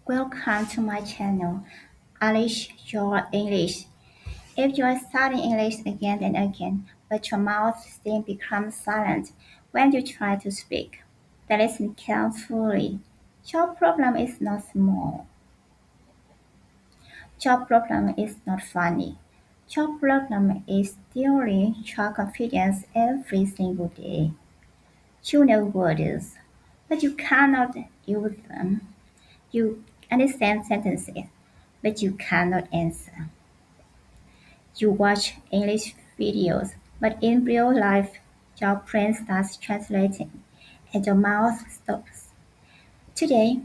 Welcome to my channel, Unleash Your English. If you are studying English again and again, but your mouth still becomes silent when you try to speak, then listen carefully. Your problem is not small. Your problem is not funny. Your problem is stealing your confidence every single day. You know words, but you cannot use them. You understand sentences, but you cannot answer. You watch English videos, but in real life, your brain starts translating and your mouth stops. Today,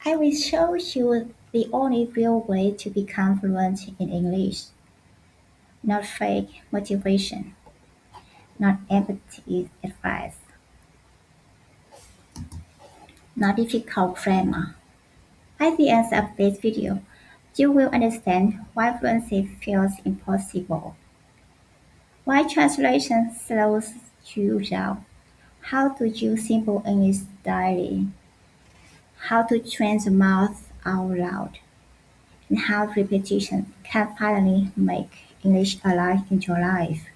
I will show you the only real way to become fluent in English. Not fake motivation, not empty advice, not difficult grammar. At the end of this video, you will understand why fluency feels impossible, why translation slows you down, how to use simple English daily, how to train the mouth out loud, and how repetition can finally make English alive in your life.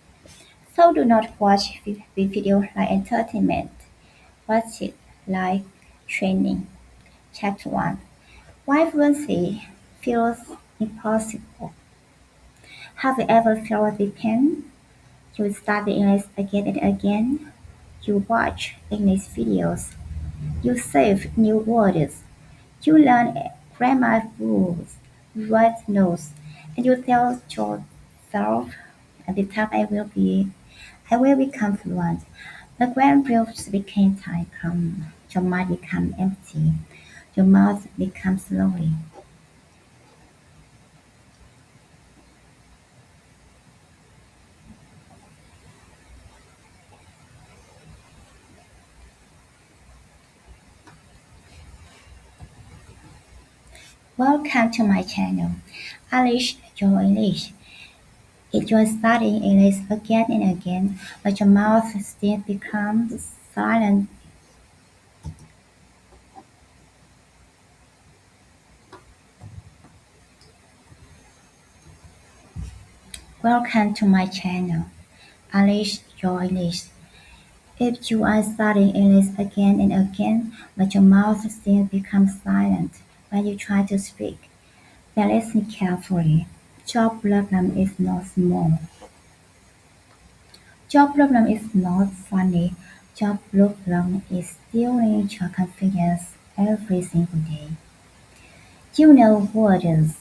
So do not watch the video like entertainment. Watch it like training. Chapter 1. Why fluency feels impossible. Have you ever felt the pain? You study English again and again. You watch English videos. You save new words. You learn grammar rules, write notes, and you tell yourself, at the time I will become fluent. But when real speaking time comes, your mind becomes empty. Your mouth becomes slowly. Welcome to my channel, Unleash Your English. If you are studying English again and again, but your mouth still becomes silent. Welcome to my channel, Unleash Your English. If you are studying English again and again, but your mouth still becomes silent when you try to speak, then listen carefully. Your problem is not small. Your problem is not funny. Your problem is stealing your confidence every single day. You know words,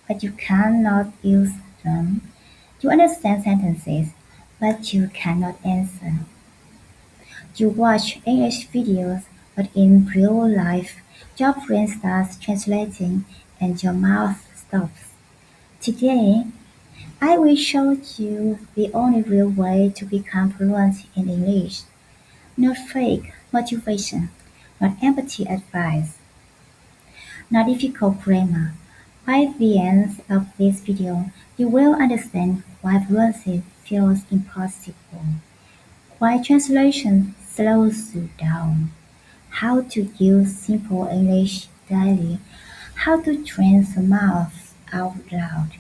but you cannot use them. You understand sentences, but you cannot answer. You watch English videos, but in real life, your brain starts translating and your mouth stops. Today, I will show you the only real way to become fluent in English. Not fake motivation, not empty advice, not difficult grammar. By the end of this video, you will understand why fluency feels impossible, why translation slows you down, how to use simple English daily, how to train the mouth out loud,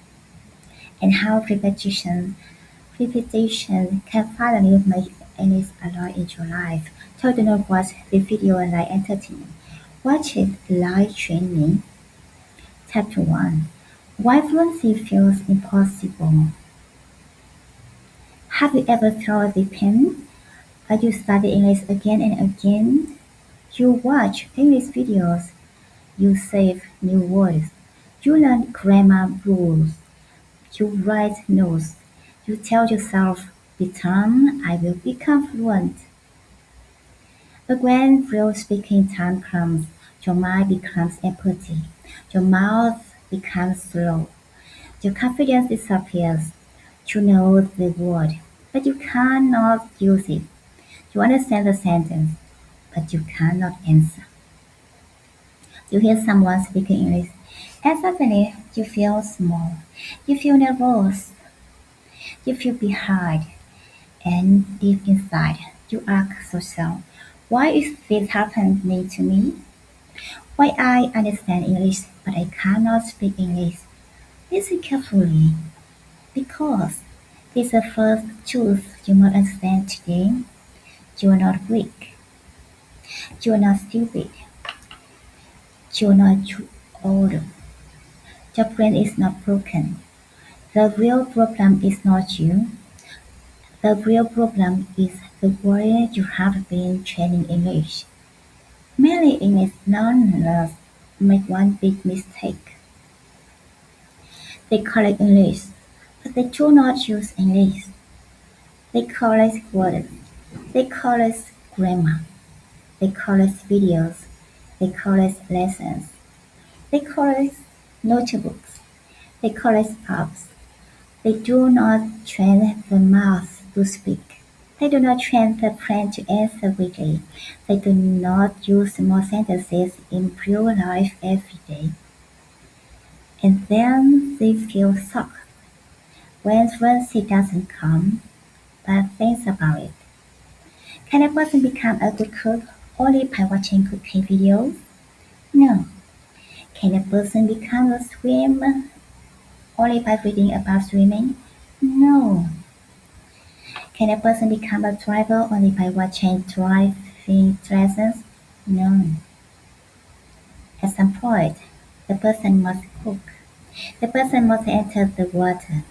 and how repetition can finally make English alive in your life. So do not watch the video like entertainment. Watch it like training. Chapter 1. Why fluency feels impossible. Have you ever felt the pain? As you study English again and again, you watch English videos, you save new words, you learn grammar rules, you write notes, you tell yourself, with time I will become fluent. But when real speaking time comes, your mind becomes empty, your mouth becomes slow, your confidence disappears. You know the word, but you cannot use it. You understand the sentence, but you cannot answer. You hear someone speaking English, and suddenly you feel small. You feel nervous. You feel behind. And deep inside, you ask yourself, why is this happening to me? Why I understand English but I cannot speak English? Listen carefully, because this is the first truth you must understand today. You are not weak. You are not stupid. You are not too old. Your brain is not broken. The real problem is not you. The real problem is the way you have been training English. Many English learners make one big mistake. They collect English, but they do not use English. They collect words. They collect grammar. They collect videos. They collect lessons. They collect notebooks. They collect apps. They do not train the mouth to speak. They do not train the brain to answer quickly. They do not use more sentences in real life every day. And then they feel shocked when fluency doesn't come, but think about it. Can a person become a good cook only by watching cooking videos? No. Can a person become a swimmer only by reading about swimming? No. Can a person become a driver only by watching driving lessons? No. At some point, the person must cook. The person must enter the water.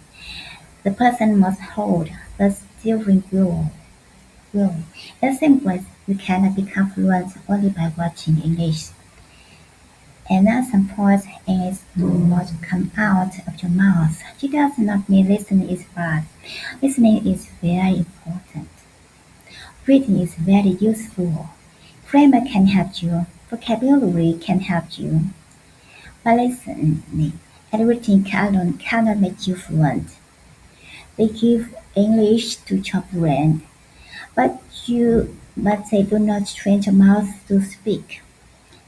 The person must hold the steering wheel. In same way, you cannot become fluent only by watching English. And at some point, English must come out of your mouth. It does not mean listening is bad. Listening is very important. Reading is very useful. Grammar can help you. Vocabulary can help you. But listening and reading alone cannot make you fluent. They give English to your brain, but they do not train your mouth to speak.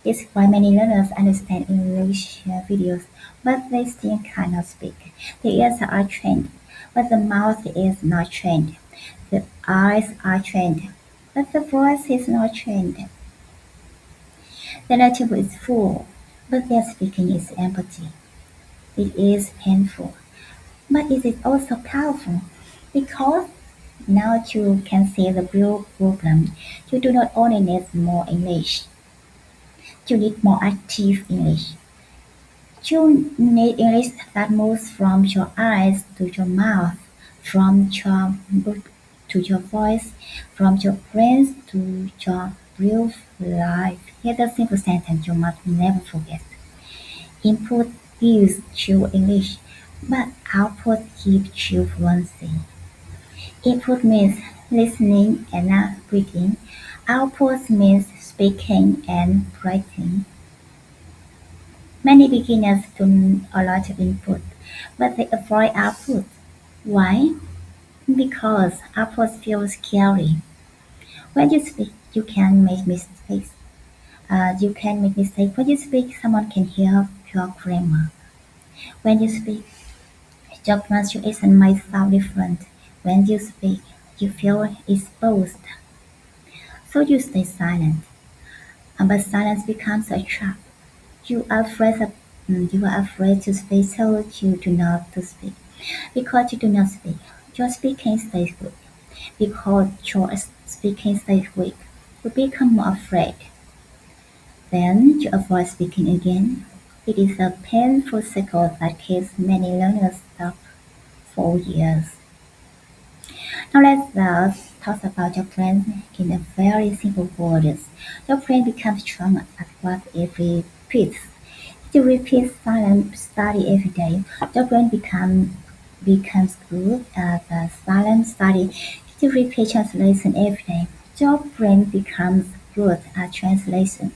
This is why many learners understand English videos, but they still cannot speak. The ears are trained, but the mouth is not trained. The eyes are trained, but the voice is not trained. The narrative is full, but their speaking is empty. It is painful, but it is also powerful, because now you can see the real problem. You do not only need more English, you need more active English. You need English that moves from your eyes to your mouth, from your book to your voice, from your brain to your real life. Here's a simple sentence you must never forget. Input gives you English, but output gives you fluency. Input means listening and not reading. Output means speaking and writing. Many beginners do a lot of input, but they avoid output. Why? Because output feels scary. When you speak, you can make mistakes. You can make mistakes. When you speak, someone can hear your grammar. When you speak, your pronunciation might sound different. When you speak, you feel exposed. So you stay silent. But silence becomes a trap. You are afraid of, you are afraid to speak, so you do not to speak. Because you do not speak, your speaking stays weak. Because your speaking stays weak, you become more afraid. Then you avoid speaking again. It is a painful cycle that keeps many learners stuck for years. Now let's talk about your brain in a very simple words. Your brain becomes stronger at what it repeats. If you repeat silent study every day, your brain becomes good at the silent study. If you repeat translation every day, your brain becomes good at translation.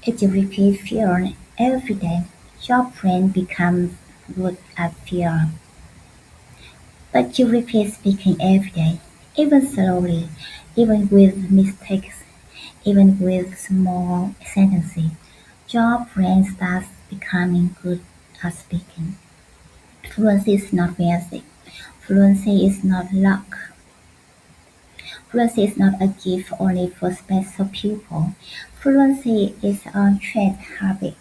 If you repeat fear every day, your brain becomes good at fear. But you repeat speaking every day, even slowly, even with mistakes, even with small sentences. Your brain starts becoming good at speaking. Fluency is not music. Fluency is not luck. Fluency is not a gift only for special people. Fluency is a trained habit.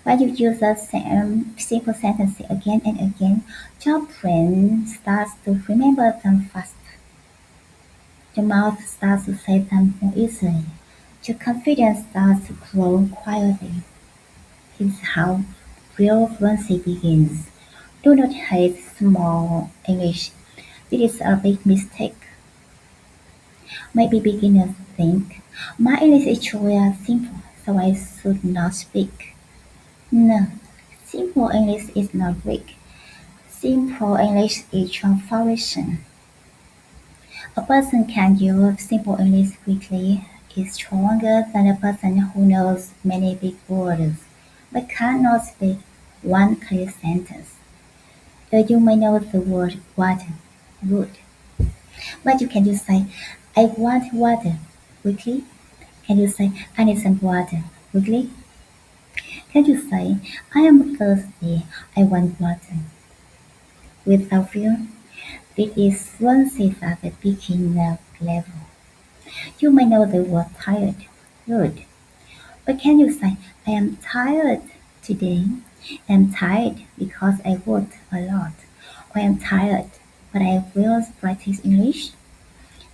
When you use the same simple sentences again and again, your brain starts to remember them faster. Your mouth starts to say them more easily. Your confidence starts to grow quietly. This is how real fluency begins. Do not hate small English. This is a big mistake. Maybe beginners think, my English is truly simple, so I should not speak. No, simple English is not weak. Simple English is transformation. A person can use simple English quickly is stronger than a person who knows many big words but cannot speak one clear sentence. You may know the word water, wood, but you can just say, I want water quickly. Can you say, I need some water quickly? Can you say, I am thirsty, I want water? Without fear, it is fluency at the beginner level. You may know the word tired, good, but can you say, I am tired today? I am tired because I worked a lot. Or I am tired, but I will practice English.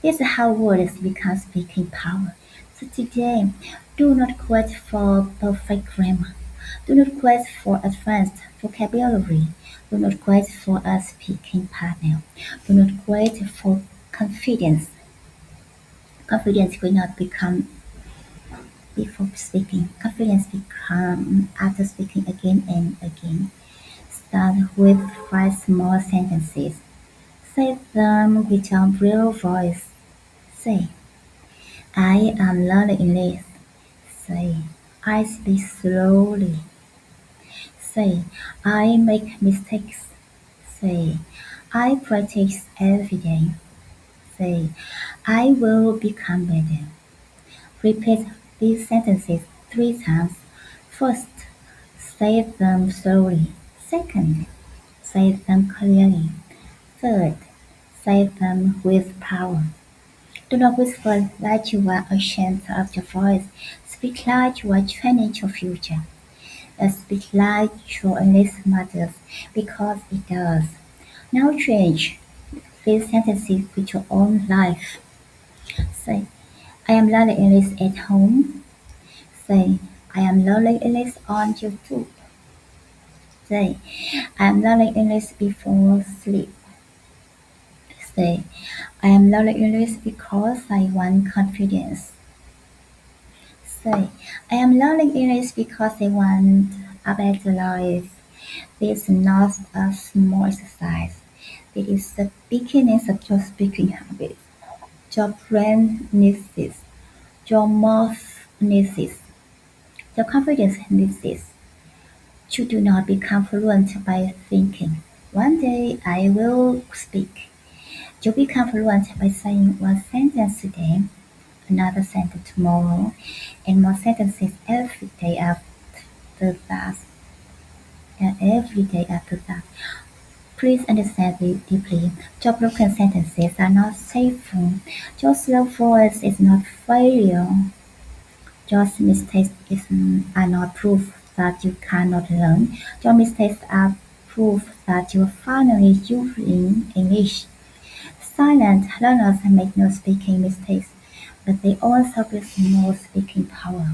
This is how words become speaking power. So today, do not wait for perfect grammar. Do not wait for advanced vocabulary. Do not wait for a speaking partner. Do not wait for confidence. Confidence will not become before speaking. Confidence become after speaking again and again. Start with 5 small sentences. Say them with your real voice. Say, I am learning English. Say, I speak slowly. Say, I make mistakes. Say, I practice every day. Say, I will become better. Repeat these sentences 3 times. First, say them slowly. Second, say them clearly. Third, say them with power. Do not whisper like you are ashamed of your voice. Speak like you are training your future. Speak like your English matters, because it does. Now change these sentences with your own life. Say, I am learning English at home. Say, I am learning English on YouTube. Say, I am learning English before sleep. Say, I am learning English because I want confidence. Say, I am learning English because I want a better life. This is not a small exercise. It is the beginning of your speaking habit. Your brain needs this. Your mouth needs this. Your confidence needs this. You do not become fluent by thinking, one day I will speak. You become fluent by saying one sentence today, another sentence tomorrow, and more sentences every day after that. Every day after that. Please understand me deeply. Your broken sentences are not safer. Your slow voice is not failure. Your mistakes are not proof that you cannot learn. Your mistakes are proof that you are finally using English. Silent learners make no speaking mistakes, but they also build more speaking power.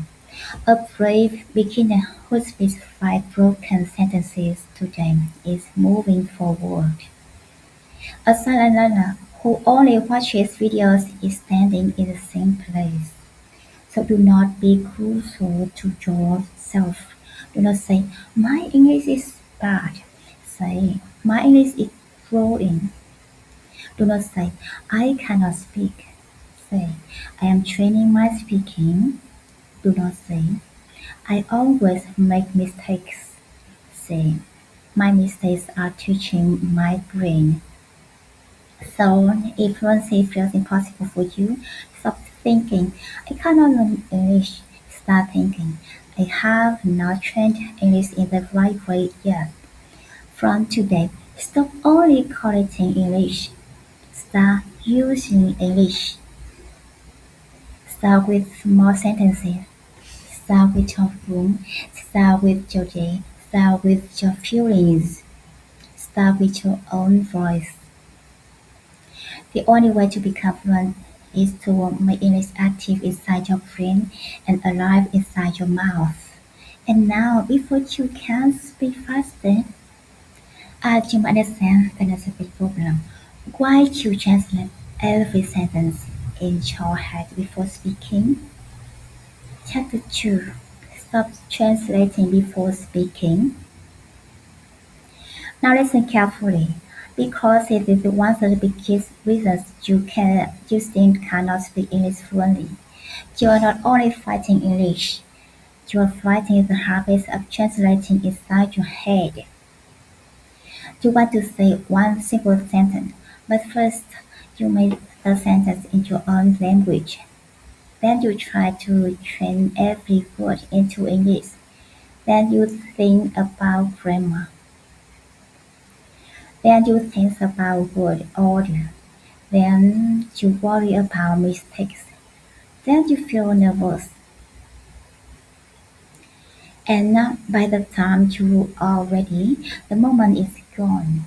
A brave beginner who speaks 5 broken sentences today is moving forward. A silent learner who only watches videos is standing in the same place. So do not be cruel to yourself. Do not say, my English is bad. Say, my English is growing. Do not say, I cannot speak. Say, I am training my speaking. Do not say, I always make mistakes. Say, my mistakes are teaching my brain. So, if fluency feels impossible for you, stop thinking, I cannot learn English. Start thinking, I have not trained English in the right way yet. From today, stop only collecting English. Start using English. Start with more sentences. Start with your room. Start with your day. Start with your feelings. Start with your own voice. The only way to become fluent is to make English active inside your brain and alive inside your mouth. And now, before you can speak faster, you might understand that that's a big problem. Why you translate every sentence in your head before speaking? Chapter 2. Stop translating before speaking. Now listen carefully, because it is one of the biggest reasons you still cannot speak English fluently. You are not only fighting English, you are fighting the habit of translating inside your head. You want to say one simple sentence, but first you make the sentence in your own language. Then you try to train every word into English. Then you think about grammar. Then you think about word order. Then you worry about mistakes. Then you feel nervous. And now by the time you are ready, the moment is gone.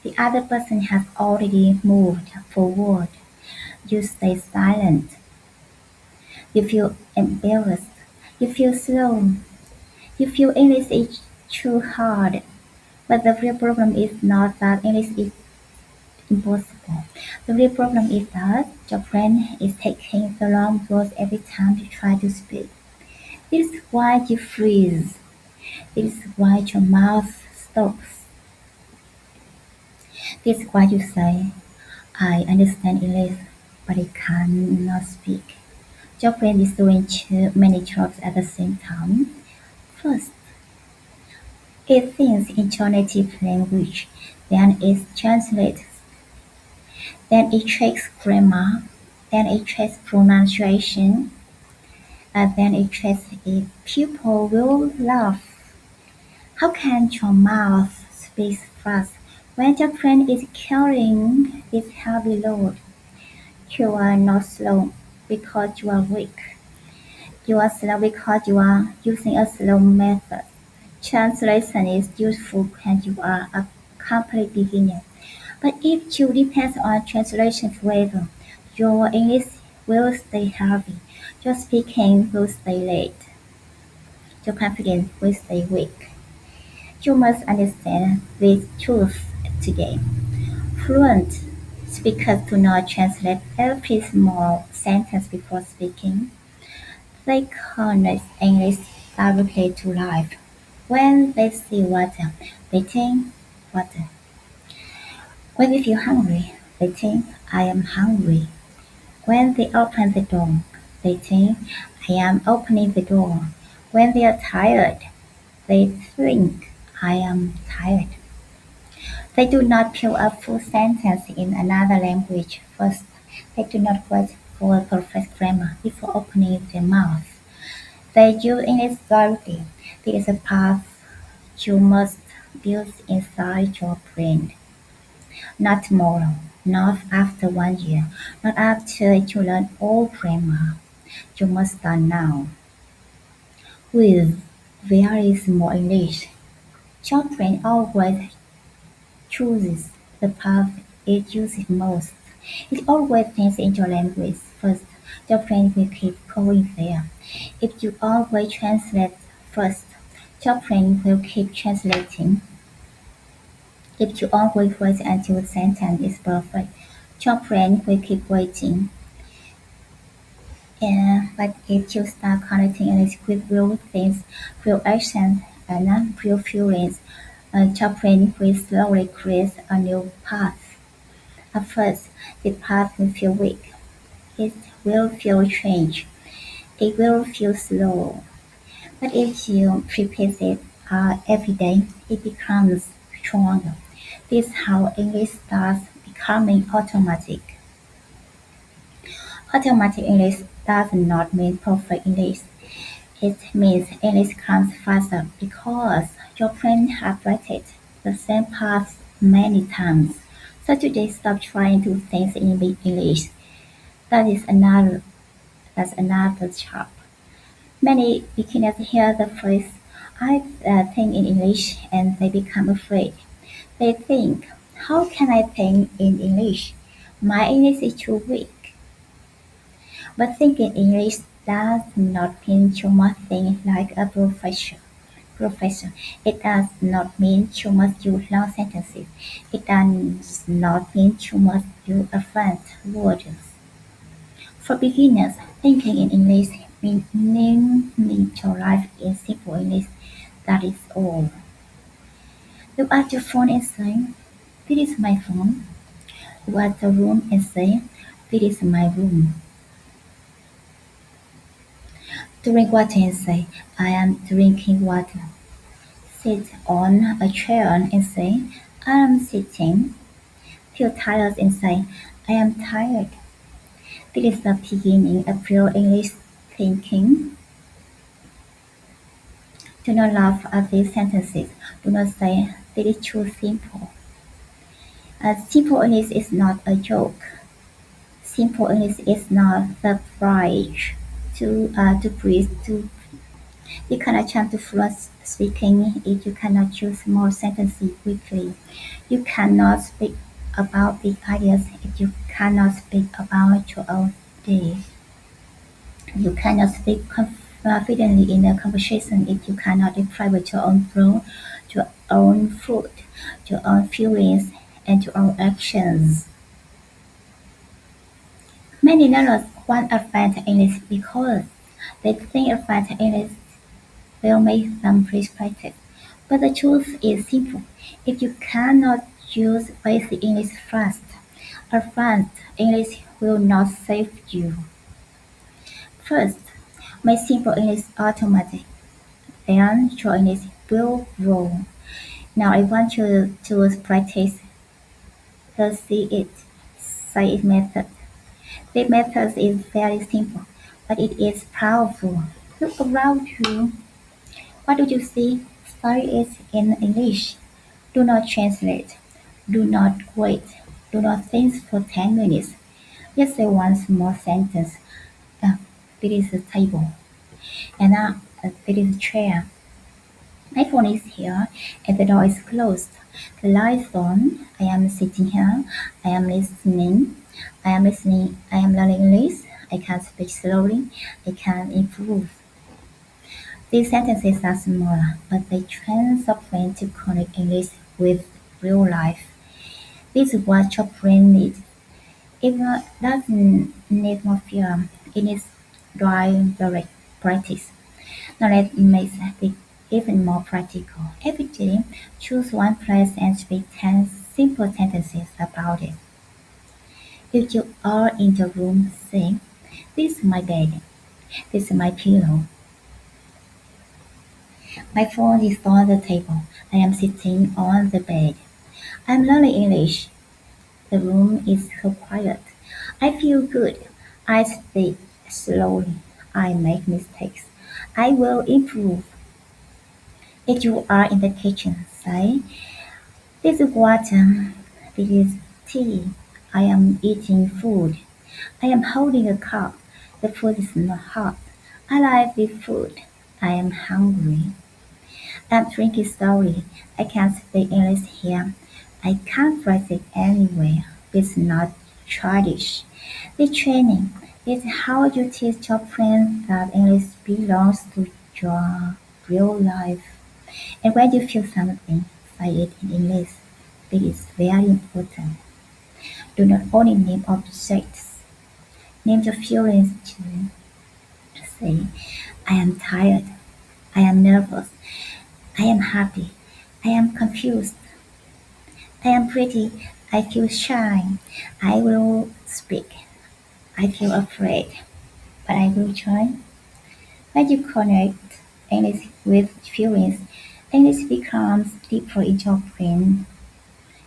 The other person has already moved forward. You stay silent. You feel embarrassed. You feel slow. You feel English is too hard. But the real problem is not that English is impossible. The real problem is that your brain is taking the long words every time you try to speak. This is why you freeze. This is why your mouth stops. This is why you say, I understand English, but I cannot speak. Your brain is doing too many jobs at the same time. First, it thinks in your native language, then it translates, then it checks grammar, then it checks pronunciation, and then it checks if people will laugh. How can your mouth speak fast when your brain is carrying this heavy load? You are not slow because you are weak. You are slow because you are using a slow method. Translation is useful when you are a complete beginner. But if you depend on translation forever, your English will stay heavy, your speaking will stay late, your confidence will stay weak. You must understand this truth today. Fluent speakers do not translate every small sentence before speaking. They connect English directly to life. When they see water, they think water. When they feel hungry, they think I am hungry. When they open the door, they think I am opening the door. When they are tired, they think I am tired. They do not fill a full sentence in another language first. They do not wait for perfect grammar before opening their mouth. They use English directly. This is a path you must build inside your brain. Not tomorrow, not after 1 year, not after you learn all grammar. You must start now. With very small English. Your brain always chooses the path it uses most. It always thinks in your language first. Your brain will keep going there. If you always translate first, your brain will keep translating. If you always wait until the sentence is perfect, your brain will keep waiting. But if you start connecting English with real things, real actions, and real feelings, your brain will slowly create a new path. At first, the path will feel weak. It will feel strange. It will feel slow. But if you repeat it every day, it becomes stronger. This is how English starts becoming automatic. Automatic English does not mean perfect English. It means English comes faster because your brain has repeated the same path many times. So today stop trying to think in big English. That is another that's another job. Many beginners hear the phrase "I think in English" and they become afraid. They think, "How can I think in English? My English is too weak." But thinking English does not mean you must think like a professor. It does not mean you must use long sentences. It does not mean you must use advanced words. For beginners, thinking in English means naming your life in simple English. That is all. Look at your phone and say, "This is my phone." Look at the room and say, "This is my room." Drink water and say, "I am drinking water." Sit on a chair and say, "I am sitting." Feel tired and say, "I am tired." This is the beginning of real English thinking. Do not laugh at these sentences. Do not say, "This is too simple." Simple English is not a joke. Simple English is not the bridge to breathe to. You cannot jump to fluent speaking if you cannot use small sentences quickly. You cannot speak about big ideas if you cannot speak about your own day. You cannot speak confidently in a conversation if you cannot describe your own thought, your own food, your own feelings, and your own actions. Many learners want advanced English because they think advanced English will make them practice. But the truth is simple. If you cannot use basic English fast, advanced English will not save you. First, make simple English automatic. Then your English will grow. Now I want you to practice the see it, say it method. This method is very simple, but it is powerful. Look around you. What do you see? Say it in English. Do not translate. Do not wait. Do not think for 10 minutes. Just say one small sentence. Uh, this is a table. And this is a chair. My phone is here and the door is closed. The light is on. I am sitting here. I am listening. I am listening. I am learning English. I can speak slowly. I can improve. These sentences are smaller, but they train your brain to connect English with real life. This is what your brain needs. It doesn't need more fear. It needs dry, direct practice. Now let's make it even more practical. Every day, choose one place and speak 10 simple sentences about it. If you are in the room, say, "This is my bed. This is my pillow. My phone is on the table. I am sitting on the bed. I am learning English. The room is so quiet. I feel good. I speak slowly. I make mistakes. I will improve." If you are in the kitchen, say, "This is water. This is tea. I am eating food. I am holding a cup. The food is not hot. I like this food. I am hungry. I'm drinking slowly. I can't speak English here. I can't write it anywhere. It's not childish. This training is how you teach your friends that English belongs to your real life. And when you feel something, say it in English. It is very important. Do not only name objects. Name your feelings too. Say, "I am tired. I am nervous. I am happy. I am confused. I am pretty. I feel shy. I will speak. I feel afraid, but I will try." When you connect English with feelings, English becomes deeper in your brain.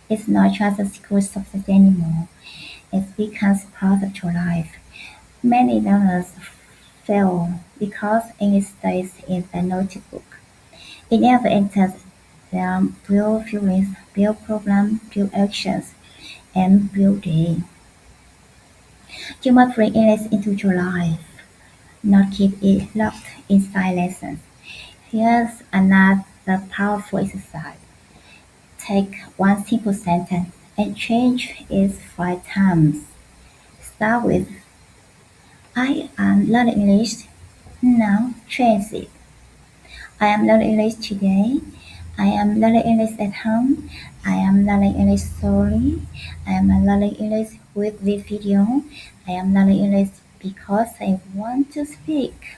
It's not just a school subject anymore. It becomes part of your life. Many learners fail because English stays in the notebook. It never enters their real feelings, real problems, real actions, and real day. You must bring English into your life. not keep it locked inside lessons. Here's another powerful exercise. Take one simple sentence and change it 5 times. Start with I am learning English. Now change it. I am learning English today. I am learning English at home. I am learning English slowly. I am learning English with this video. I am learning English because I want to speak.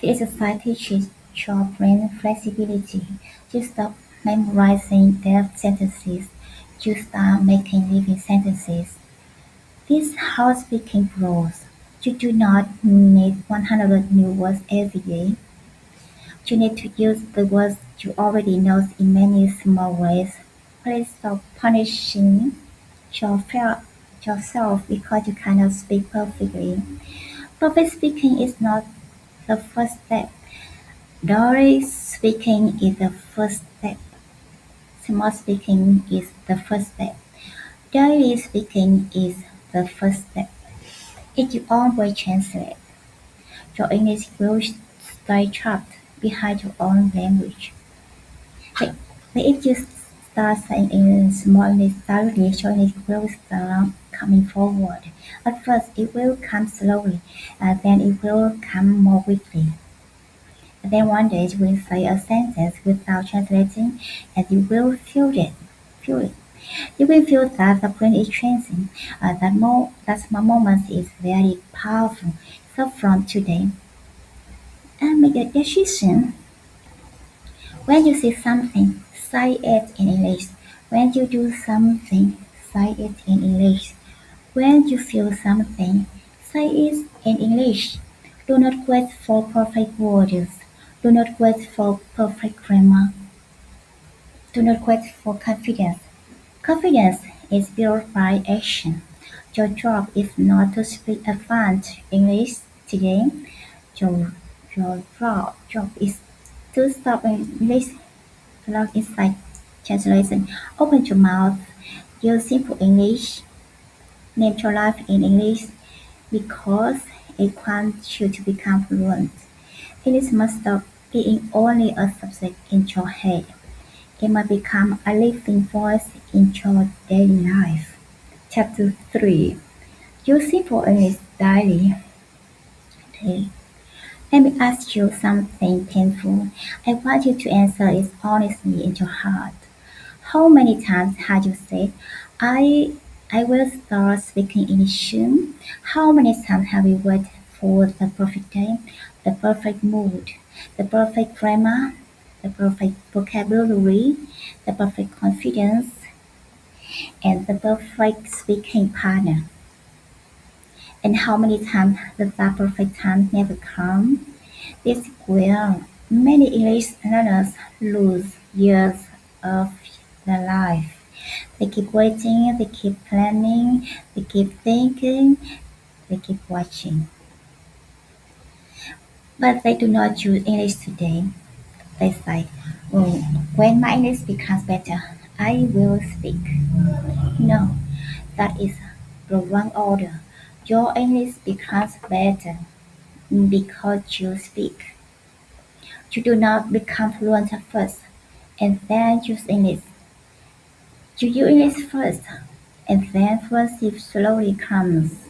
The exercise teaches your brain flexibility. You stop memorizing dead sentences. You start making living sentences. This is how speaking grows. You do not need 100 new words every day. You need to use the words you already know in many small ways. Please stop punishing yourself because you cannot speak perfectly. Perfect speaking is not the first step. Daily speaking is the first step. Small speaking is the first step. Daily speaking is the first step. If you always translate, your English will stay trapped behind your own language. But if you start saying in small English directly, your English will start coming forward. At first, it will come slowly, and then it will come more quickly. And then one day you will say a sentence without translating, and you will feel it. Feel it. You will feel that the brain is changing. That small moment is very powerful. So from today, and make a decision. When you see something, say it in English. When you do something, say it in English. When you feel something, say it in English. Do not wait for perfect words. Do not wait for perfect grammar. Do not wait for confidence. Confidence is built by action. Your job is not to speak advanced English today. Your, your job is to stop English locked inside translation. Open your mouth. Use simple English. Name your life in English because it wants you to become fluent. English must stop being only a subject in your head. It must become a living voice in your daily life. Chapter 3. Use simple English daily. Let me ask you something painful. I want you to answer it honestly in your heart. How many times have you said, I I will start speaking English soon? How many times have you waited for the perfect day, the perfect mood, the perfect grammar, the perfect vocabulary, the perfect confidence, and the perfect speaking partner? And how many times does that perfect time never come? This is where many English learners lose years of their life. They keep waiting, they keep planning, they keep thinking, they keep watching. But they do not use English today. They say, oh, when my English becomes better, I will speak. No, that is the wrong order. Your English becomes better because you speak. You do not become fluent first and then use English. You use English first and then fluency slowly comes.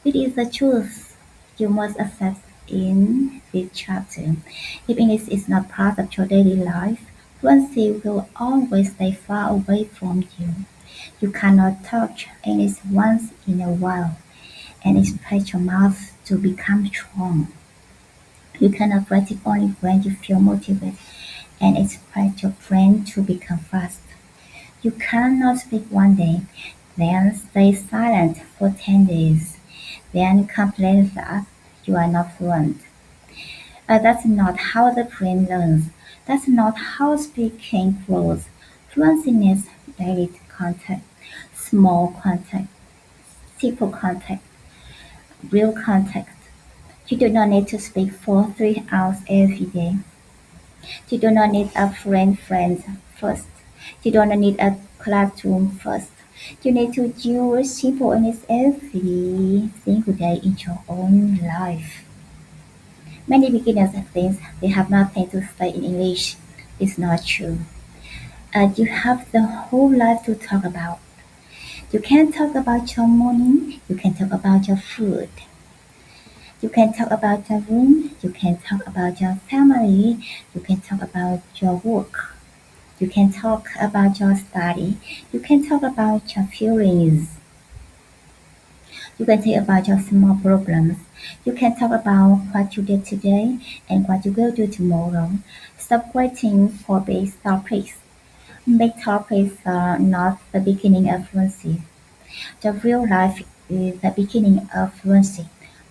It is the truth you must accept in this chapter. If English is not part of your daily life, fluency will always stay far away from you. You cannot touch English once in a while and expect your mouth to become strong. You cannot practice only when you feel motivated and expect your brain to become fast. You cannot speak one day, then stay silent for 10 days, then complain that you are not fluent. That's not how the brain learns. That's not how speaking grows. Fluency needs daily contact, small contact, simple contact, real contact. You do not need to speak for 3 hours every day. You do not need a friend first. You do not need a classroom first. You need to use simple English every single day in your own life. Many beginners think they have nothing to say in English. It's not true. You have the whole life to talk about. You can talk about your morning, you can talk about your food, you can talk about your room, you can talk about your family, you can talk about your work, you can talk about your study, you can talk about your feelings, you can talk about your small problems, you can talk about what you did today and what you will do tomorrow. Stop waiting for big topics. Big topics are not the beginning of fluency. The real life is the beginning of fluency.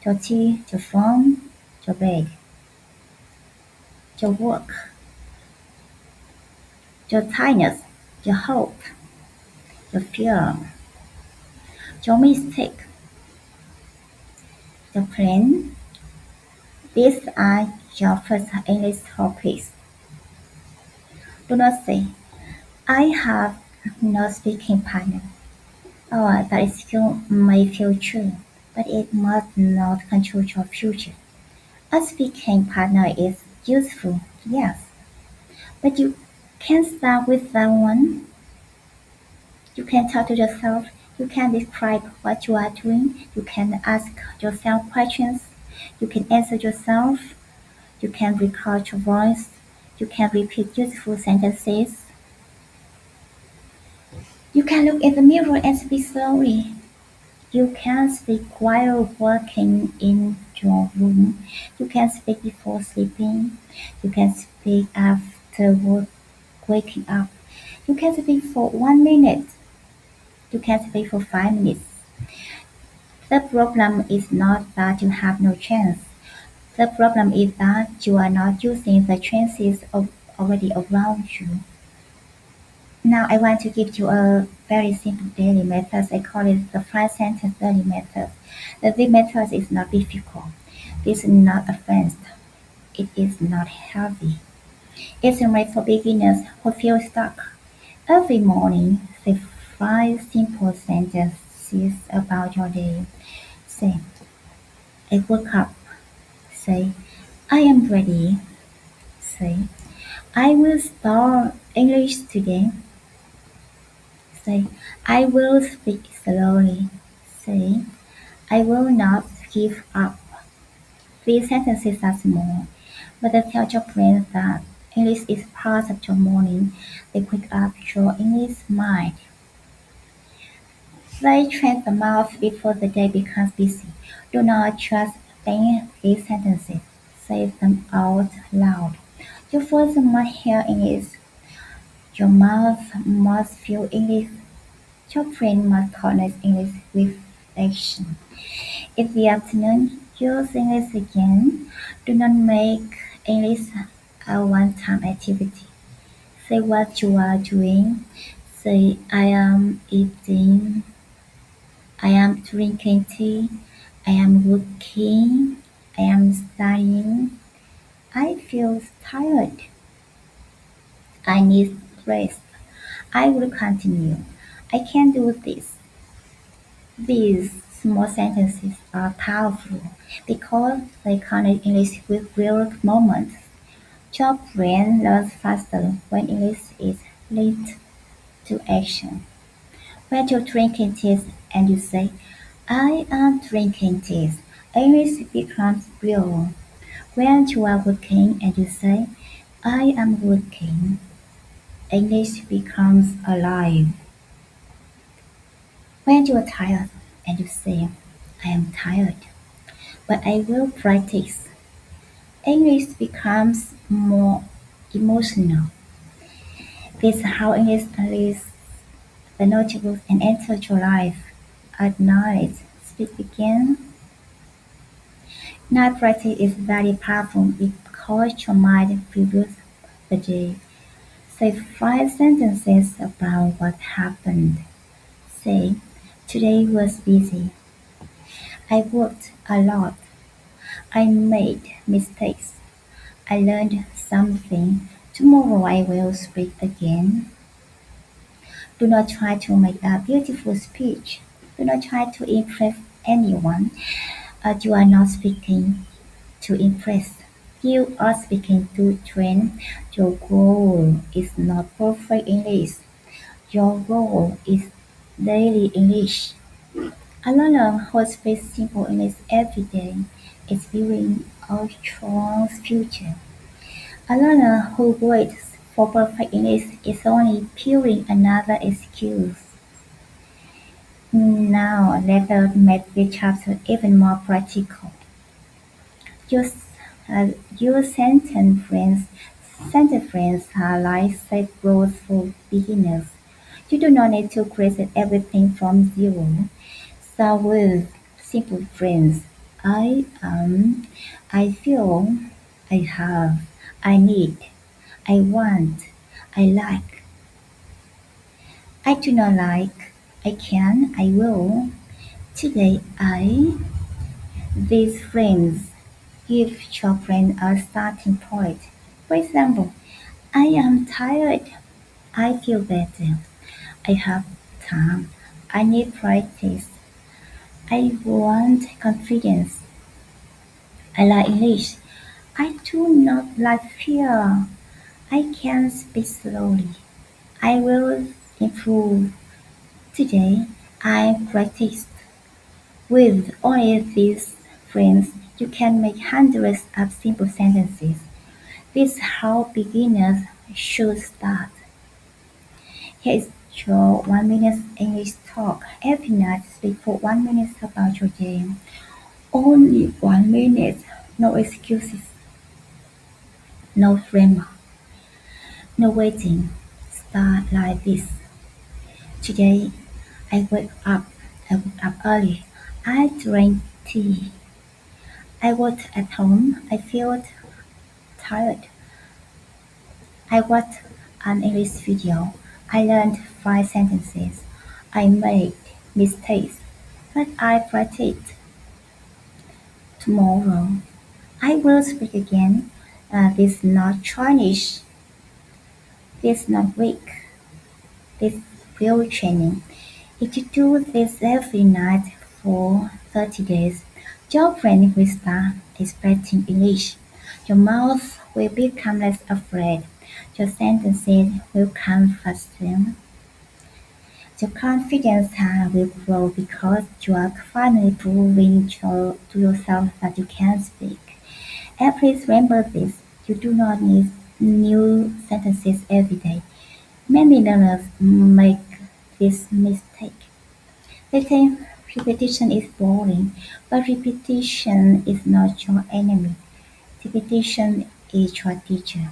Your tea, your phone, your bag, your work, your tiredness, your hope, your fear, your mistake, your plan. These are your first English topics. Do not say, I have no speaking partner. Oh, that is still may feel true, but it must not control your future. A speaking partner is useful, yes, but you can start with that one. You can talk to yourself, you can describe what you are doing, you can ask yourself questions, you can answer yourself, you can record your voice, you can repeat useful sentences, you can look in the mirror and speak slowly. You can speak while working in your room. You can speak before sleeping. You can speak after waking up. You can speak for 1 minute. You can speak for 5 minutes. The problem is not that you have no chance. The problem is that you are not using the chances already around you. Now I want to give you a very simple daily method. I call it the 5 sentence daily method. This method is not difficult. It's not advanced. It is not heavy. It's made for beginners who feel stuck. Every morning, say 5 simple sentences about your day. Say, I woke up. Say, I am ready. Say, I will start English today. Say, I will speak slowly. Say, I will not give up. These sentences are small, but they tell your brain that English is part of your morning. They wake up your English mind. They train the mouth before the day becomes busy. Do not just think these sentences. Say them out loud. Your voice must hear English. Your mouth must feel English. Your brain must connect English with action. In the afternoon, use English again. Do not make English a one-time activity. Say what you are doing. Say, I am eating. I am drinking tea. I am working. I am studying. I feel tired. I need rest. I will continue. I can do this. These small sentences are powerful because they connect English with real moments. Your brain learns faster when English is linked to action. When you're drinking tea and you say, I am drinking tea, English becomes real. When you are working and you say, I am working, English becomes alive. When you are tired and you say, I am tired, but I will practice, English becomes more emotional. This is how English leaves the notebooks and enters your life. At night, speak again. Night practice is very powerful because your mind reviews the day. Say 5 sentences about what happened. Say, today was busy. I worked a lot. I made mistakes. I learned something. Tomorrow I will speak again. Do not try to make a beautiful speech. Do not try to impress anyone. You are not speaking to impress. You are speaking to train. Your goal is not perfect English. Your goal is daily English. A learner who speaks simple English every day is building a strong future. A learner who waits for perfect English is only building another excuse. Now let us make this chapter even more practical. Use use sentence friends are like safe rules for beginners. You do not need to create everything from zero. Start with simple phrases. I am, I feel, I have, I need, I want, I like, I do not like, I can, I will. Today I, these phrases give your brain a starting point. For example, I am tired. I feel better. I have time. I need practice. I want confidence. I like English. I do not like fear. I can speak slowly. I will improve. Today I practiced. With only these phrases, you can make hundreds of simple sentences. This is how beginners should start. Here is your 1 minute English talk. Every night speak for 1 minute about your day. Only 1 minute. No excuses. No grammar. No waiting. Start like this. Today I wake up. I woke up early. I drank tea. I worked at home. I felt tired. I watched an English video. I learned 5 sentences. I made mistakes, but I practiced. Tomorrow I will speak again. This is not Chinese. This is not weak. This is real training. If you do this every night for 30 days, your brain will start expecting English. Your mouth will become less afraid. Your sentences will come faster. Your confidence will grow because you are finally proving to yourself that you can speak. And please remember this, you do not need new sentences every day. Many learners make this mistake. They think repetition is boring, but repetition is not your enemy. Repetition is your teacher.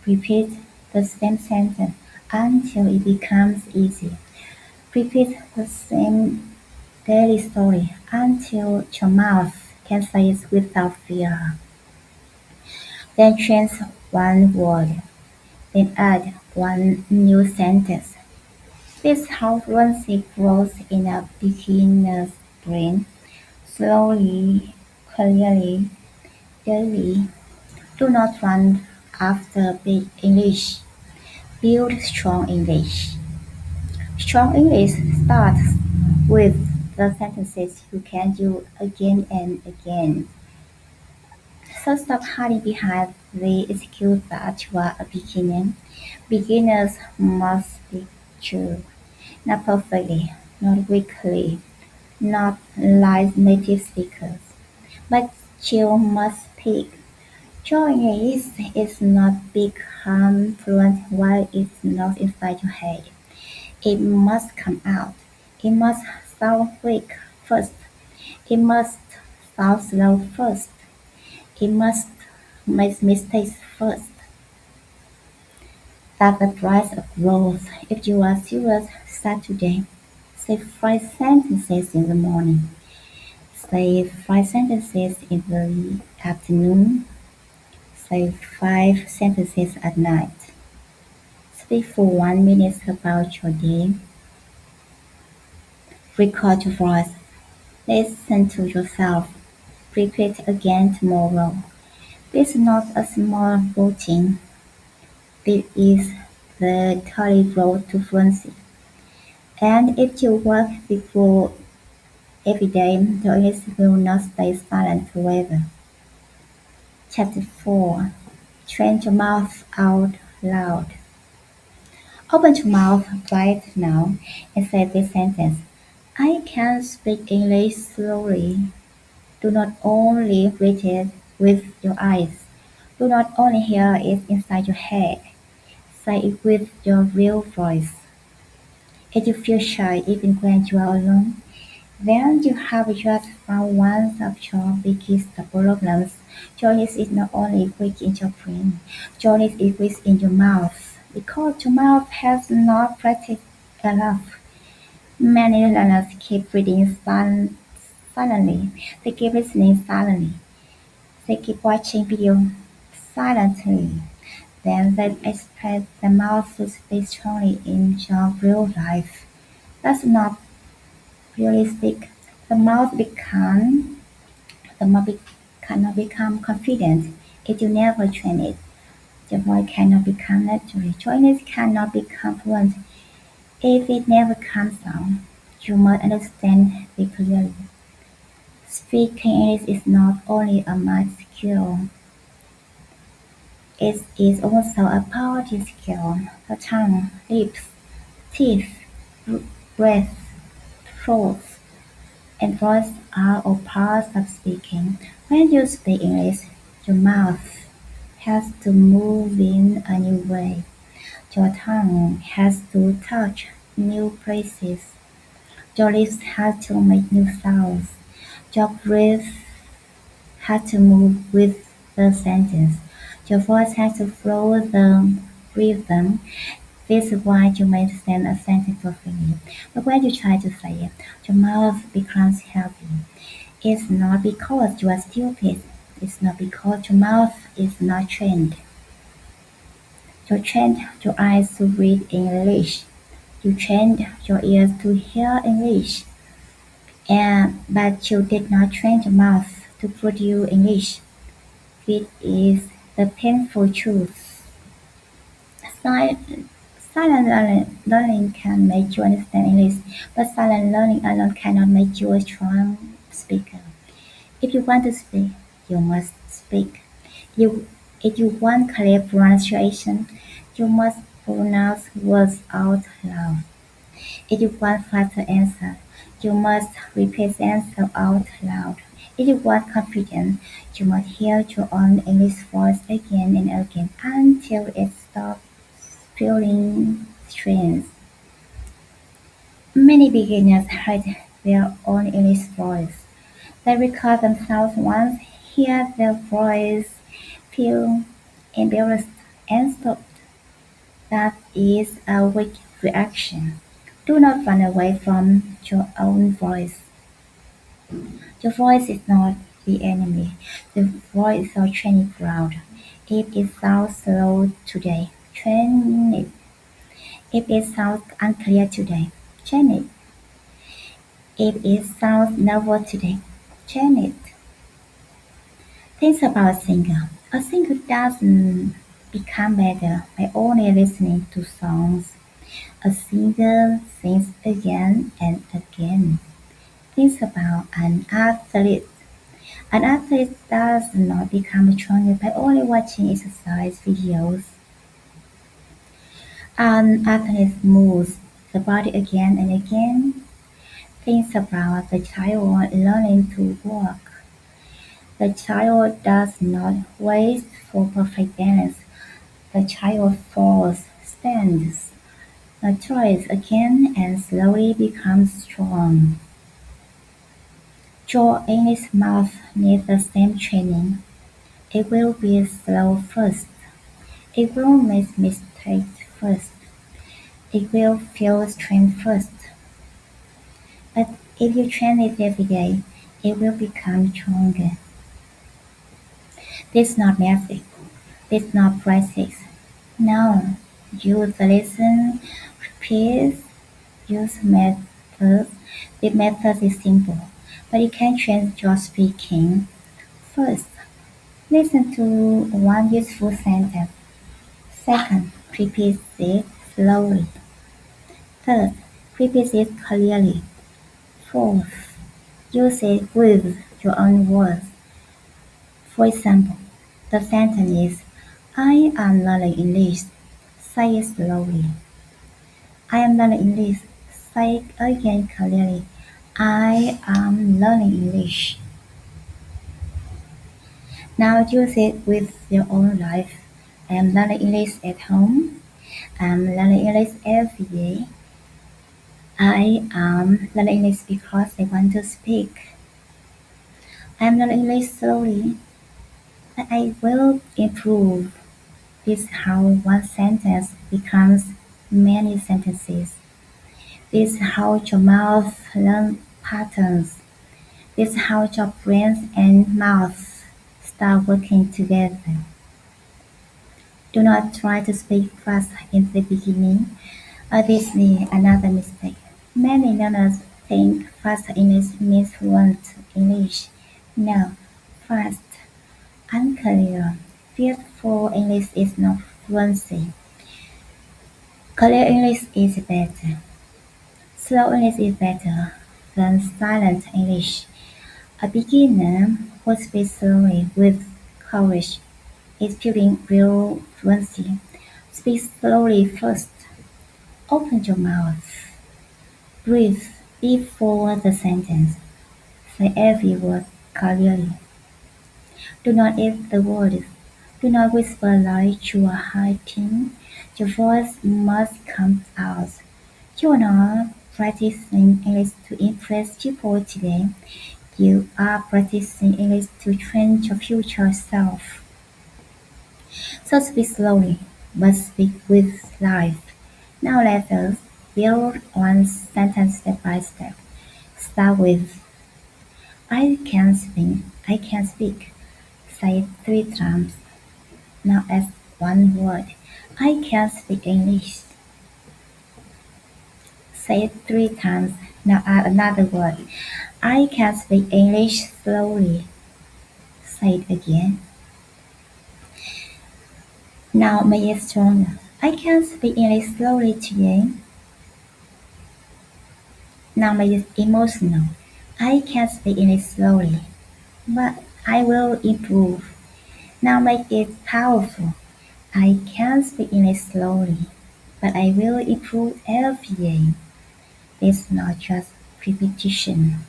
Repeat the same sentence until it becomes easy. Repeat the same daily story until your mouth can say it without fear. Then change one word, then add one new sentence. This is how fluency grows in a beginner's brain. Slowly, clearly, daily. Do not run after big English. Build strong English. Strong English starts with the sentences you can use again and again. So stop hiding behind the excuse that you are a beginner. Beginners must speak true, not perfectly, not weakly, not like native speakers, but you must speak. Your English is not become fluent while it's not inside your head. It must come out. It must sound quick first. It must sound slow first. It must make mistakes first. That's the price of growth. If you are serious, start today. Say 5 sentences in the morning. Say 5 sentences in the afternoon. Say 5 sentences at night. Speak for 1 minute about your day. Record your voice. Listen to yourself. Repeat again tomorrow. This is not a small routine. This is the daily road to fluency. And if you work with rules every day, your English will not stay silent forever. Chapter 4. Train your mouth out loud. Open your mouth right now and say this sentence. I can speak English slowly. Do not only read it with your eyes. Do not only hear it inside your head. Say it with your real voice. If you feel shy even when you are alone, then you have just found one of your biggest problems. Journey is not only weak in your brain, journey is weak in your mouth, because your mouth has not practiced enough. Many learners keep reading silently, they keep listening silently, they keep watching video silently. Then they expect the mouth to speak strongly in your real life. That's not realistic. The mouth become the mouth cannot become confident if you never train it. Your voice cannot become natural. Your English cannot become fluent if it never comes out. You must understand it clearly. Speaking English is not only a math skill, it is also a body skill. The tongue, lips, teeth, breath, throat, and voice are all parts of speaking. When you speak English, your mouth has to move in a new way. Your tongue has to touch new places. Your lips have to make new sounds. Your breath has to move with the sentence. Your voice has to flow the rhythm. This is why you may understand a sentence perfectly. But when you try to say it, your mouth becomes heavy. It's not because you are stupid. It's not because your mouth is not trained. You trained your eyes to read English. You trained your ears to hear English. But you did not train your mouth to produce English. This is the painful truth. Silent, silent learning can make you understand English, but silent learning alone cannot make you a strong speaker. If you want to speak, you must speak. You, if you want clear pronunciation, you must pronounce words out loud. If you want faster answer, you must repeat the answer out loud. If you want confidence, you must hear your own English voice again and again until it stops feeling strange. Many beginners hide their own English voice. They record themselves once, hear their voice, feel embarrassed, and stop. That is a weak reaction. Do not run away from your own voice. Your voice is not the enemy. The voice is your training ground. If it sounds slow today, train it. If it sounds unclear today, train it. If it sounds nervous today, train it. Think about a singer. A singer doesn't become better by only listening to songs. A singer sings again and again. Think about an athlete. An athlete does not become stronger by only watching exercise videos. An athlete moves the body again and again. Think about the child learning to walk. The child does not wait for perfect balance. The child falls, stands, tries again, and slowly becomes strong. Your English mouth needs the same training. It will be slow first. It will make mistakes first. It will feel strange first. But if you train it every day, it will become stronger. This is not magic. This is not practice. No. Use the lesson, repeat, use methods. The method is simple, but you can change your speaking. First, listen to one useful sentence. Second, repeat it slowly. Third, Repeat it clearly. Fourth, use it with your own words. For example, the sentence is, I am learning English. Say it slowly. I am learning English. Say it again clearly. I am learning English. Now use it with your own life. I am learning English at home. I am learning English every day. I am learning English because I want to speak. I am learning English slowly, but I will improve. This is how one sentence becomes many sentences. This is how your mouth learns patterns. This is how your brain and mouth start working together. Do not try to speak fast in the beginning. This is another mistake. Many learners think fast English means fluent English. No, fast, unclear, fearful English is not fluency. Clear English is better. Slow English is better than silent English. A beginner who speaks slowly with courage is building real fluency. Speak slowly first. Open your mouth. Breathe before the sentence. Say every word clearly. Do not eat the words. Do not whisper like you are hiding. Your voice must come out. You are not practicing English to impress people today. You are practicing English to train your future self. So speak slowly, but speak with life. Now let us build one sentence step by step. Start with I can speak. I can speak. Say it 3 times. Now add one word. I can speak English. Say it 3 times. Now add another word. I can speak English slowly. Say it again. Now make it stronger. I can speak English slowly today. Now make it emotional. I can speak English slowly, but I will improve. Now make it powerful. I can speak English slowly, but I will improve every day. It's not just repetition.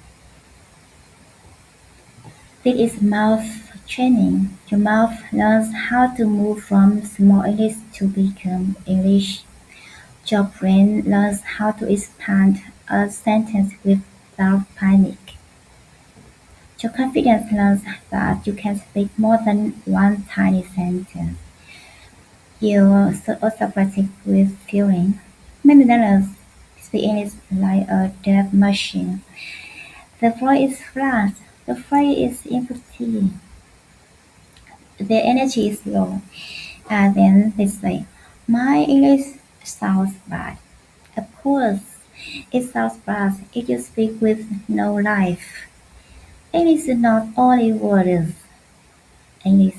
This is mouth training. Your mouth learns how to move from small English to become English. Your brain learns how to expand a sentence without panic. Your confidence learns that you can speak more than one tiny sentence. You should also practice with feeling. Many learners speak English like a dead machine. The voice is flat, the phrase is empty, their energy is low, and then they say, my English sounds bad. Of course, it sounds bad if you speak with no life. English is not only words. English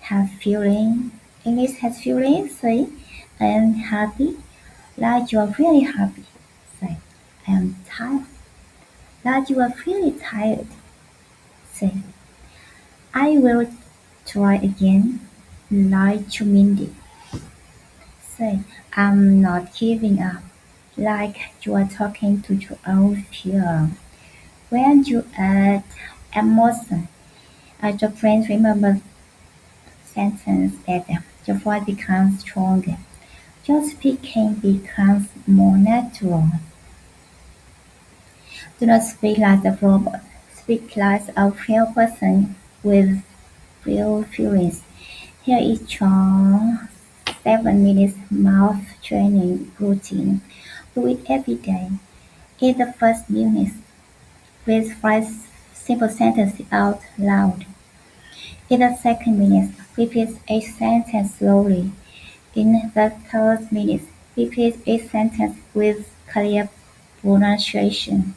has feeling. English has feelings. Say, I am happy. Like you are really happy. Say, I am tired. Like you are really tired. Say, I will try again. Like you mean it. Say, I'm not giving up. Like you are talking to your own fear. When you add emotion, your brain remembers sentence better. Your voice becomes stronger. Your speaking becomes more natural. Do not speak like a robot. Speak like a real person with real feelings. Here is your 7 minutes mouth training routine. Do it every day. In the first minute, read 5 simple sentences out loud. In the second minute, repeat each sentence slowly. In the third minute, repeat each sentence with clear pronunciation.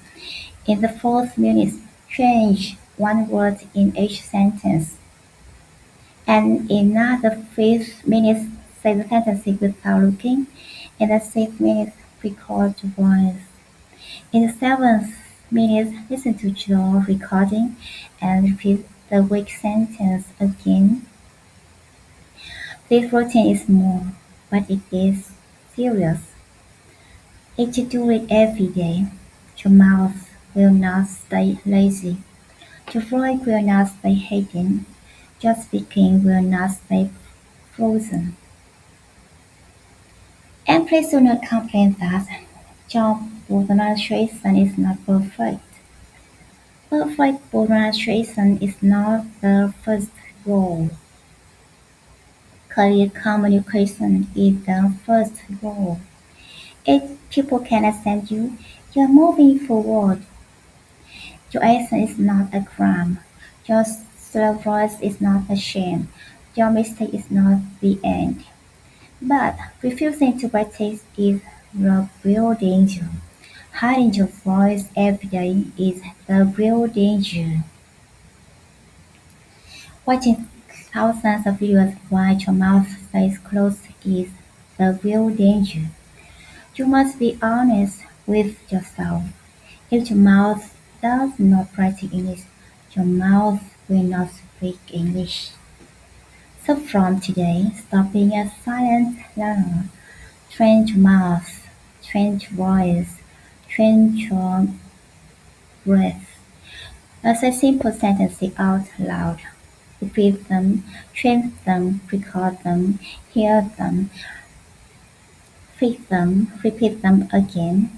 In the fourth minute, change one word in each sentence. And in the fifth minute, say the sentence without looking. In the sixth minute, record the voice. In the 7th minute, listen to your recording and repeat the weak sentence again. This routine is small, but it is serious. If you do it every day, your mouth will not stay lazy, your voice will not stay hidden, your speaking will not stay frozen. And please do not complain that your pronunciation is not perfect. Perfect pronunciation is not the first rule. Clear communication is the first rule. If people can understand you, you're moving forward. Your accent is not a crime. Your slow voice is not a shame. Your mistake is not the end. But refusing to practice is the real danger. Hiding your voice every day is the real danger. Watching thousands of videos while your mouth stays closed is the real danger. You must be honest with yourself. If your mouth does not practice English, your mouth will not speak English. So from today, stop being a silent learner. Train your mouth, train your voice, train your breath. Say simple sentences out loud. Repeat them, train them, record them, hear them, fix them, repeat them again.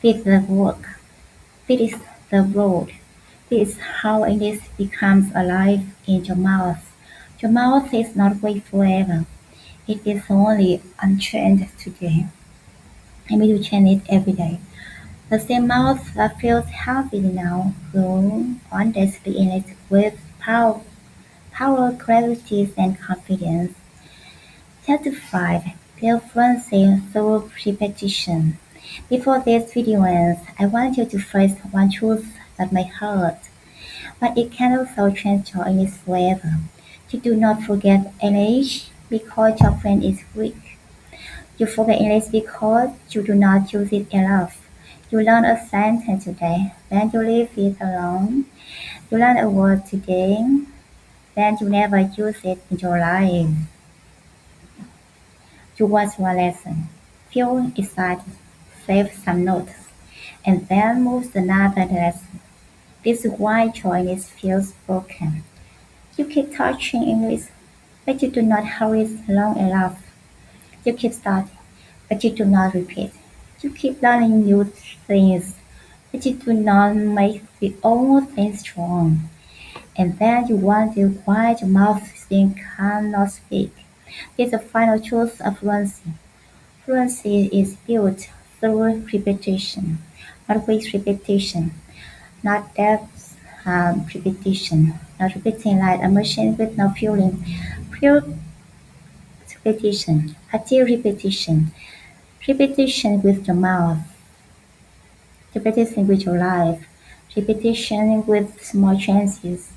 This is the work. This is the road. This is how English becomes alive in your mouth. Your mouth is not weak forever. It is only untrained today. I mean to train it every day. The same mouth that feels healthy now will one day speak in it with power, clarity, and confidence. Chapter 5. Build fluency through repetition. Before this video ends, I want you to face one truth that may hurt, but it can also change your English forever. You do not forget English because your brain is weak. You forget English because you do not use it enough. You learn a sentence today, then you leave it alone. You learn a word today, then you never use it in your life. You watch one lesson, feel excited, save some notes, and then move to another lesson. This is why your English feels broken. You keep touching English, but you do not hurry long enough. You keep studying, but you do not repeat. You keep learning new things, but you do not make the old things strong. And then you wonder why your mouth still cannot speak. This is the final truth of fluency. Fluency is built through repetition, not with repetition, not depth repetition, not repeating like a machine with no feeling. Pure repetition, active repetition, repetition with your mouth, repetition with your life, repetition with small chances,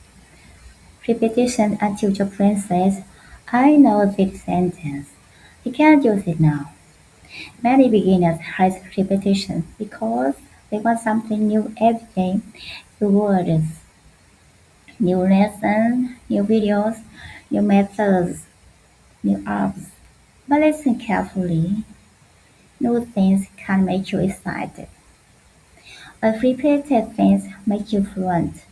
repetition until your brain says, I know this sentence. I can't use it now. Many beginners hate repetition because they want something new every day, new words, new lessons, new videos, new methods, new apps. But listen carefully. New things can make you excited. But repeated things make you fluent.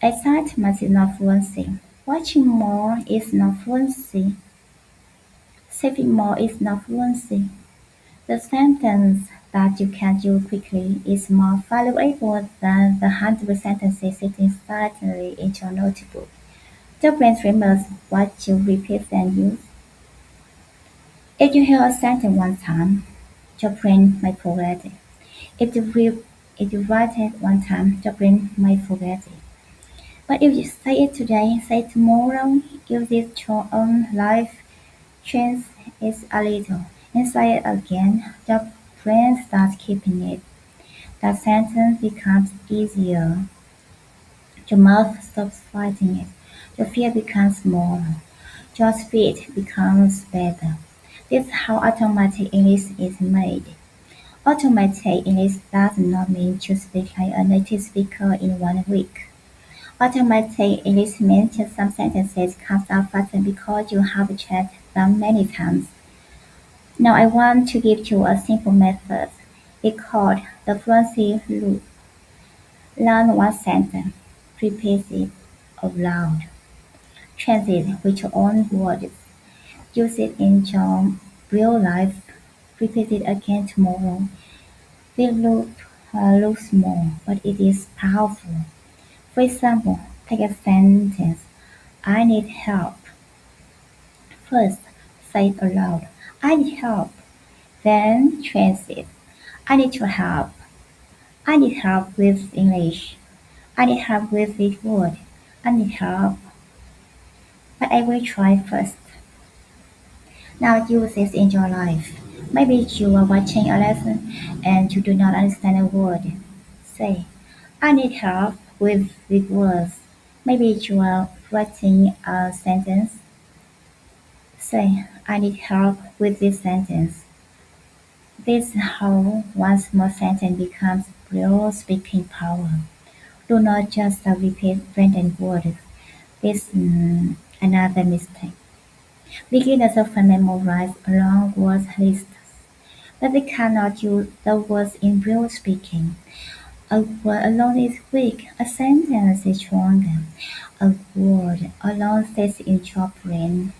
Excitement is not fluency. Watching more is not fluency. Saving more is not fluency. The sentence that you can do quickly is more valuable than the 100 sentences sitting silently in your notebook. The brain remembers what you repeat and use. If you hear a sentence one time, your brain might forget it. If you write it one time, your brain might forget it. But if you say it today, say it tomorrow, use it to your own life, change it a little, and say it again, your brain starts keeping it. That sentence becomes easier. Your mouth stops fighting it. Your fear becomes smaller. Your speed becomes better. This is how automatic English is made. Automatic English does not mean to speak like a native speaker in 1 week. Automatic English means that some sentences come out faster because you have checked them many times. Now I want to give you a simple method. It's called the fluency loop. Learn one sentence, repeat it aloud, translate with your own words, use it in your real life, repeat it again tomorrow. This loop looks small, but it is powerful. For example, take a sentence, I need help. First, say it aloud, I need help. Then translate, I need your help. I need help with English. I need help with this word. I need help. But I will try first. Now use this in your life. Maybe you are watching a lesson and you do not understand a word. Say, I need help with these words. Maybe you are writing a sentence. Say, I need help with this sentence. This is how one small sentence becomes real speaking power. Do not just repeat random words. This is another mistake. Beginners often memorize long word lists, but they cannot use the words in real speaking. A word alone is weak, a sentence is stronger. A word alone stays in your brain.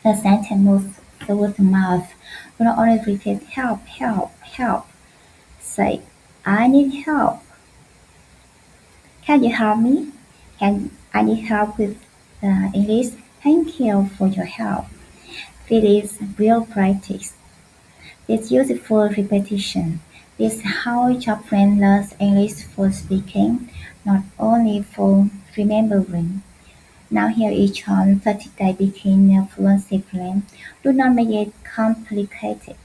The sentence moves through the mouth. Do not only repeat help, help, help. Say, I need help. Can you help me? I need help with English? Thank you for your help. This is real practice. This useful repetition. This is how your brain learns English for speaking, not only for remembering. Now here is your 30-day beginner fluency plan. Do not make it complicated.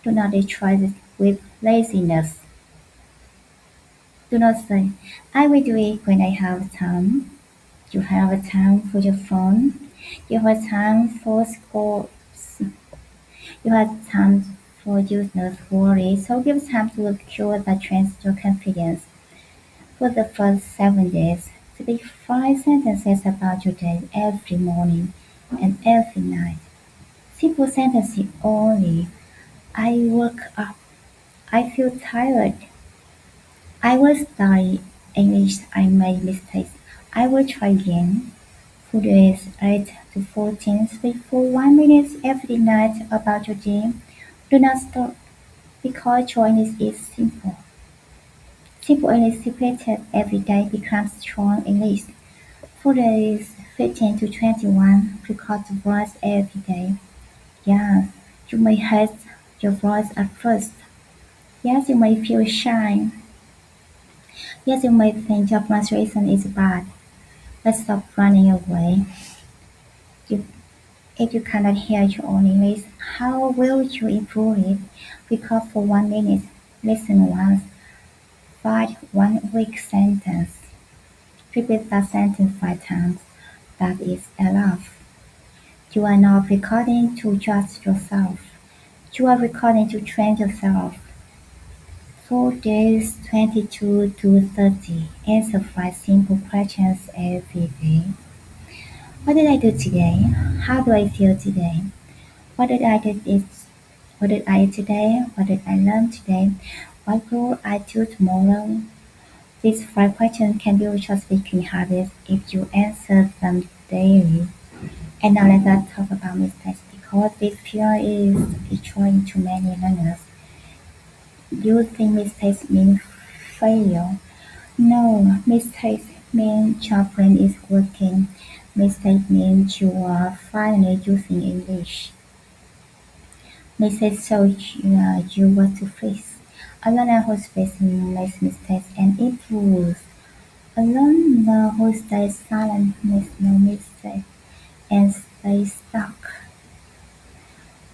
Do not destroy it with laziness. Do not say, I will do it when I have time. You have time for your phone. You have time for school. You have time for useless worry, so give time to a cure that trains your confidence. For the first 7 days, speak 5 sentences about your day every morning and every night. Simple sentences only. I woke up. I feel tired. I will study English. I made mistakes. I will try again. For days 8 to 14, speak for 1 minute every night about your day. Do not stop, because your English is simple. Simple English repeated every day becomes strong English. For days 15 to 21, record the voice every day. Yes, you may hate your voice at first. Yes, you may feel shy. Yes, you may think your pronunciation is bad. But stop running away. You, if you cannot hear your own English, how will you improve it? Record for 1 minute. Listen once. Write one weak sentence. Repeat that sentence 5 times. That is enough. You are not recording to judge yourself. You are recording to train yourself. For days 22 to 30, answer 5 simple questions every day. What did I do today? How do I feel today? What did I do this? What did I eat today? What did I learn today? What will I do tomorrow? These 5 questions can build your speaking habits if you answer them daily. And now let us talk about mistakes, because this fear is destroying too many learners. You think mistakes mean failure? No, mistakes mean your brain is working. Mistakes means you are finally using English. Mistakes show you what to fix. A learner who's facing makes mistakes and improves. A learner who stays silent makes no mistake and stays stuck.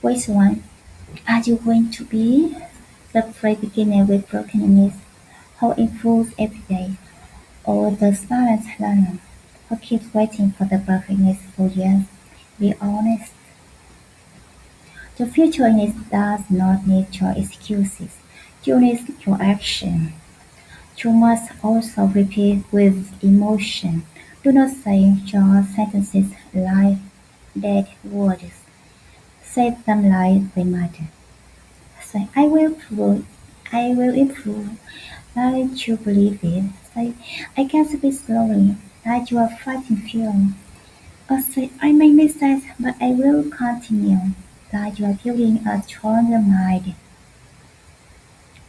Which one are you going to be? The brave beginner with broken English who improves every day, or the silent learner who keeps waiting for the perfect English for years? Be honest. The future does not need your excuses. You need your action. You must also repeat with emotion. Do not say your sentences like dead words. Say them like they matter. Say, I will improve, like you believe it. Say, I can speak slowly, like you are fighting fear. Or say, I make mistakes, but I will continue, like you are building a stronger mind.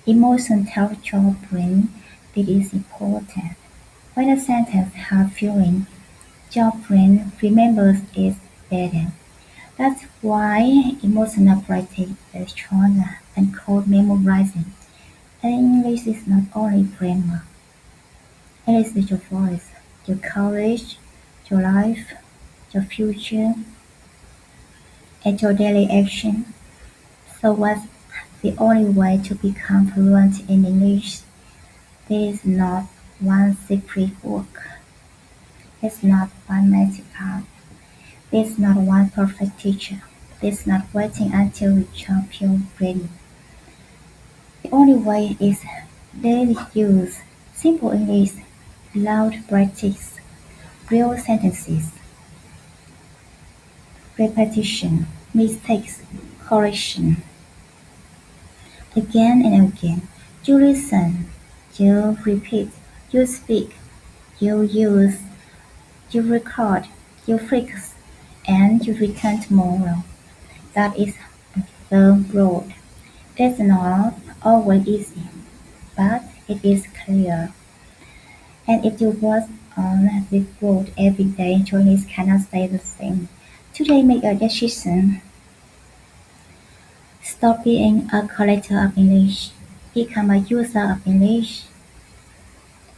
Emotion tells your brain it is important. When a sentence has feeling, your brain remembers it better. That's why emotional practice is stronger than code memorizing. And English is not only grammar, it is your voice, your courage, your life, your future, and your daily action. So what's the only way to become fluent in English? There is not one secret book. There's not one magic app. There's not one perfect teacher. There's not waiting until we feel ready. The only way is daily use, simple English, loud practice, real sentences, repetition, mistakes, correction, again and again. You listen, you repeat, you speak, you use, you record, you fix, and you return tomorrow. That is the road. It's not always easy, but it is clear. And if you work on this road every day, Chinese cannot stay the same. Today, make a decision. Stop being a collector of English. Become a user of English.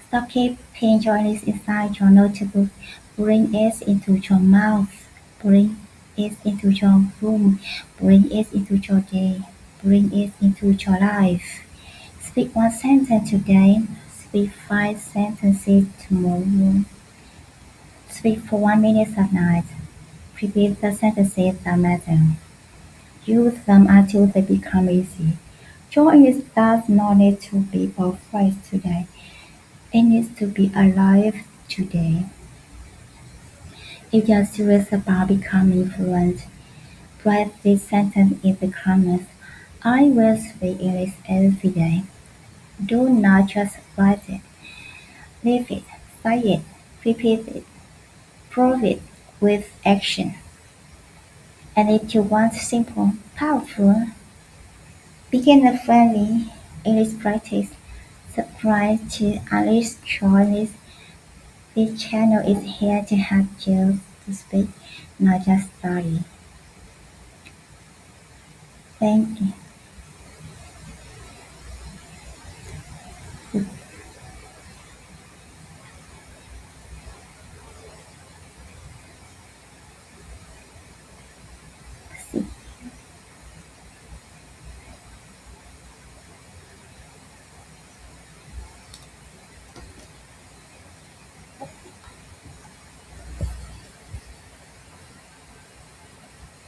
Stop keeping Chinese inside your notebook. Bring it into your mouth. Bring it into your room. Bring it into your day. Bring it into your life. Speak one sentence today. Speak 5 sentences tomorrow. Speak for 1 minute at night. Repeat the sentences that matter. Use them until they become easy. Your English does not need to be perfect today. It needs to be alive today. If you are serious about becoming fluent, write this sentence in the comments. I will speak English every day. Do not just write it. Live it, say it, repeat it, prove it with action. And if you want simple, powerful, beginner-friendly English practice, subscribe to English Chinese. This channel is here to help you to speak, not just study. Thank you.